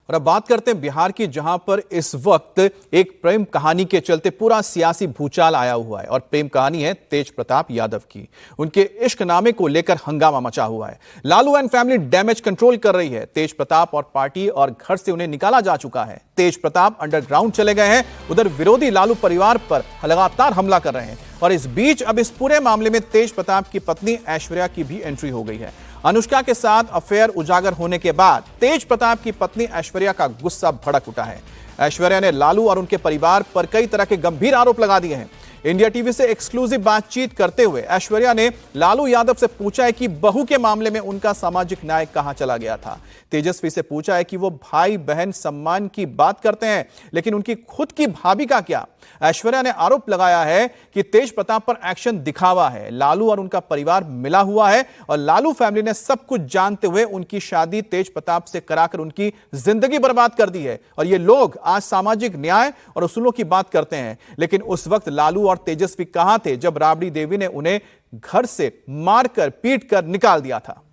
और अब बात करते हैं बिहार की, जहां पर इस वक्त एक प्रेम कहानी के चलते पूरा सियासी भूचाल आया हुआ है। और प्रेम कहानी है तेज प्रताप यादव की। उनके इश्कनामे को लेकर हंगामा मचा हुआ है। Lalu and family damage control कर रही है। तेज प्रताप और पार्टी और घर से उन्हें निकाला जा चुका है। तेज प्रताप अंडरग्राउंड चले गए हैं। उधर विरोधी लालू परिवार पर लगातार हमला कर रहे हैं। और इस बीच अब इस पूरे मामले में तेज प्रताप की पत्नी ऐश्वर्या की भी एंट्री हो गई है। अनुष्का के साथ अफेयर उजागर होने के बाद तेज प्रताप की पत्नी ऐश्वर्या का गुस्सा भड़क उठा है। ऐश्वर्या ने लालू और उनके परिवार पर कई तरह के गंभीर आरोप लगा दिए हैं। इंडिया टीवी से एक्सक्लूसिव बातचीत करते हुए ऐश्वर्या ने लालू यादव से पूछा है कि बहू के मामले में उनका सामाजिक न्याय कहां चला गया था। तेजस्वी से पूछा है कि वो भाई बहन सम्मान की बात करते हैं, लेकिन उनकी खुद की भाभी का क्या। ऐश्वर्या ने आरोप लगाया है कि तेज प्रताप पर एक्शन दिखावा है। लालू और उनका परिवार मिला हुआ है और लालू फैमिली ने सब कुछ जानते हुए उनकी शादी तेज प्रताप से कराकर उनकी जिंदगी बर्बाद कर दी है। और ये लोग आज सामाजिक न्याय और उसूलों की बात करते हैं, लेकिन उस वक्त लालू और तेजस्वी कहां थे जब राबड़ी देवी ने उन्हें घर से मारकर पीटकर निकाल दिया था।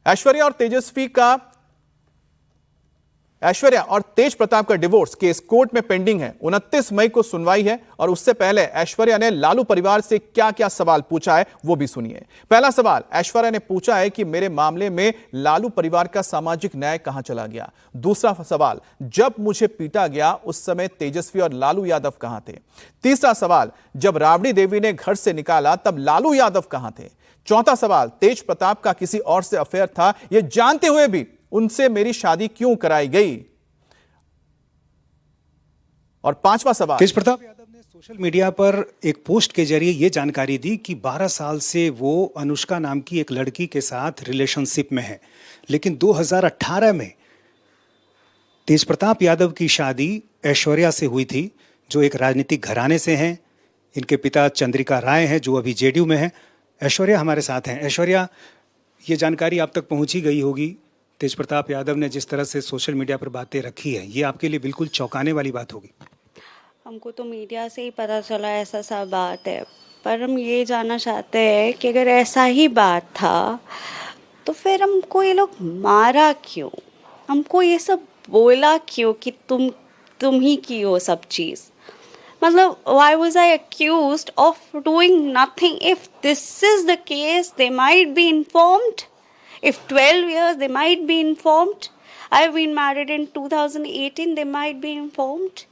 ऐश्वर्या और तेज प्रताप का डिवोर्स केस कोर्ट में पेंडिंग है। 29 मई को सुनवाई है और उससे पहले ऐश्वर्या ने लालू परिवार से क्या क्या सवाल पूछा है वो भी सुनिए। पहला सवाल ऐश्वर्या ने पूछा है कि मेरे मामले में लालू परिवार का सामाजिक न्याय कहां चला गया। दूसरा सवाल, जब मुझे पीटा गया उस समय तेजस्वी और लालू यादव कहां थे। तीसरा सवाल, जब राबड़ी देवी ने घर से निकाला तब लालू यादव कहां थे। चौथा सवाल, तेज प्रताप का किसी और से अफेयर था, यह जानते हुए भी उनसे मेरी शादी क्यों कराई गई। और पांचवा सवाल, तेज प्रताप यादव ने सोशल मीडिया पर एक पोस्ट के जरिए यह जानकारी दी कि 12 साल से वो अनुष्का नाम की एक लड़की के साथ रिलेशनशिप में है, लेकिन 2018 में तेज प्रताप यादव की शादी ऐश्वर्या से हुई थी, जो एक राजनीतिक घराने से हैं। इनके पिता चंद्रिका राय हैं, जो अभी जेडीयू में हैं। ऐश्वर्या हमारे साथ हैं। ऐश्वर्या, ये जानकारी आप तक पहुंची गई होगी। तेज प्रताप यादव ने जिस तरह से सोशल मीडिया पर बातें रखी है, ये आपके लिए बिल्कुल चौंकाने वाली बात होगी। हमको तो मीडिया से ही पता चला ऐसा सब बात है, पर हम ये जानना चाहते हैं कि अगर ऐसा ही बात था तो फिर हमको ये लोग मारा क्यों, हमको ये सब बोला क्यों कि तुम ही की हो सब चीज़। मतलब why was I accused of doing nothing? If this is the case, they might be informed. If 12 years, they might be informed. I've been married in 2018, they might be informed.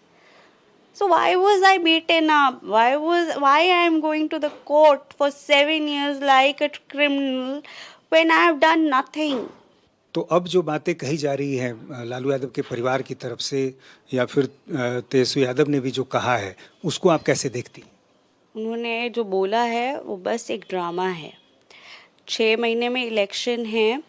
So why was I beaten up? Why I am going to the court for 7 years like a criminal when I have done nothing? तो अब जो बातें कही जा रही हैं लालू यादव के परिवार की तरफ से, या फिर तेजस्वी यादव ने भी जो कहा है, उसको आप कैसे देखती? उन्होंने जो बोला है वो बस एक ड्रामा है। 6 महीने में इलेक्शन है,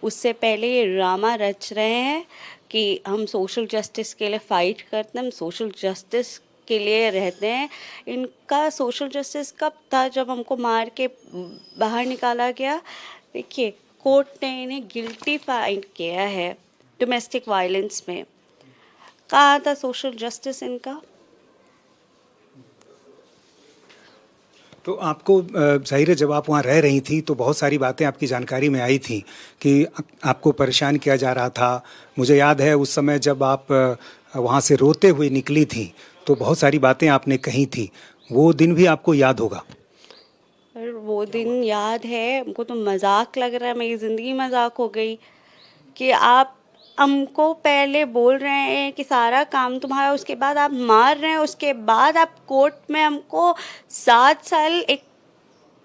उससे पहले ये ड्रामा रच रहे हैं कि हम सोशल जस्टिस के लिए फ़ाइट करते हैं, हम सोशल जस्टिस के लिए रहते हैं। इनका सोशल जस्टिस कब था? जब हमको मार के बाहर निकाला गया। देखिए, कोर्ट ने इन्हें गिल्टी फाइंड किया है डोमेस्टिक वायलेंस में। कहाँ था सोशल जस्टिस इनका? तो आपको जाहिर है, जब आप वहाँ रह रही थी तो बहुत सारी बातें आपकी जानकारी में आई थी कि आपको परेशान किया जा रहा था। मुझे याद है उस समय जब आप वहाँ से रोते हुए निकली थी तो बहुत सारी बातें आपने कही थी। वो दिन भी आपको याद होगा? वो दिन याद है, हमको तो मजाक लग रहा है, मेरी ज़िंदगी मजाक हो गई कि आप हमको पहले बोल रहे हैं कि सारा काम तुम्हारा, उसके बाद आप मार रहे हैं, उसके बाद आप कोर्ट में हमको 7 साल एक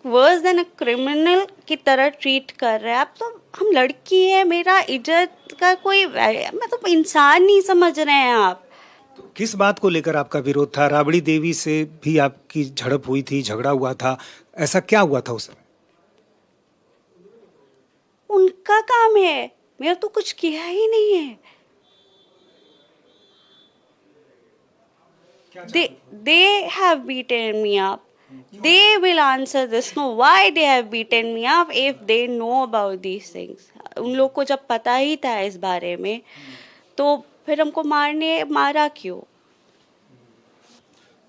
वर्स देन अ क्रिमिनल की तरह ट्रीट कर रहे हैं। आप तो, हम लड़की है, मेरा इज्जत का कोई मतलब इंसान नहीं समझ रहे हैं आप। तो किस बात को लेकर आपका विरोध था? राबड़ी देवी से भी आपकी झड़प हुई थी, झगड़ा हुआ था, ऐसा क्या हुआ था उस समय? उनका काम है, मेरा तो कुछ किया ही नहीं है। They have beaten me up. They will answer this. No, why they have beaten me up if they know about these things? उन लोग को जब पता ही था इस बारे में, तो फिर हमको मारा क्यों?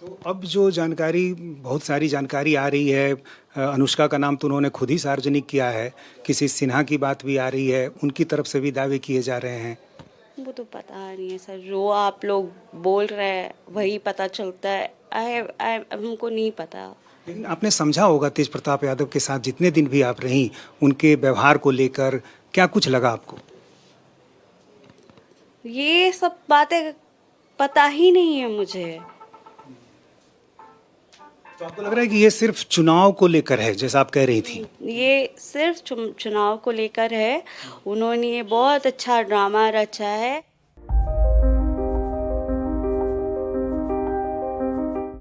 तो अब जो जानकारी, बहुत सारी जानकारी आ रही है, अनुष्का का नाम तो उन्होंने खुद ही सार्वजनिक किया है, किसी सिन्हा की बात भी आ रही है, उनकी तरफ से भी दावे किए जा रहे हैं। वो तो पता नहीं है सर, जो आप लोग बोल रहे हैं वही पता चलता है। हमको नहीं पता। लेकिन आपने समझा होगा तेज प्रताप यादव के साथ जितने दिन भी आप रहीं, उनके व्यवहार को लेकर क्या कुछ लगा आपको? ये सब बातें पता ही नहीं है मुझे। तो आपको लग रहा है कि ये सिर्फ चुनाव को लेकर है, जैसा आप कह रही थी? ये सिर्फ चुनाव को लेकर है। उन्होंने ये बहुत अच्छा ड्रामा रचा है।